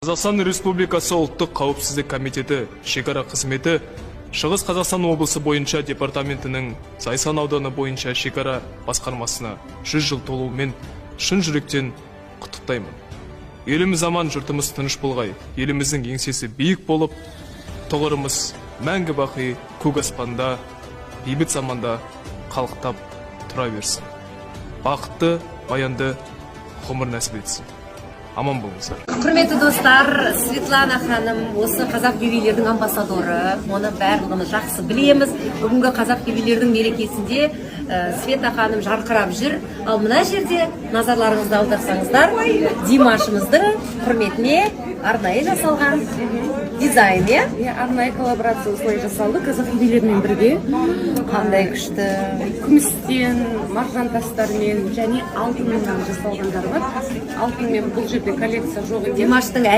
Қазақстан Республикасы ұлттық қауіпсіздік комитеті шекара қызметі Шығыс Қазақстан облысы бойынша департаментінің Зайсан ауданы бойынша шекара басқармасына 100 жыл толуымен шын жүректен құттықтаймын. Еліміз аман, жұртымыз тыныш болғай, еліміздің еңсесі биік болып, тұғырымыз мәңгі бақи көк аспанда, бейбіт заманда қалықтап тұра берсін. Бақытты, баянды ғұмыр нәсіп етсін. Аман болыңыздар. Құрметті достар, Светлана ханым осы қазақ бибилердің амбассадоры. Оны барлығымыз жақсы білеміз. Бүгінгі қазақ бибилердің мерекесінде Света ханым жарқырап жүр. Ал мына жерде назарларыңызды аударсаңыздар, Димашымыздың құрметіне арнайы жасалған дизайн, арнайы коллаборация осылай жасалды қазақ бибилерімен бірге. қандай күшті. Күмістен, маржан тастармен және алтыннан жасалғандар бар. Алтынмен бұл жерде коллекция жоқ екен. Димаштың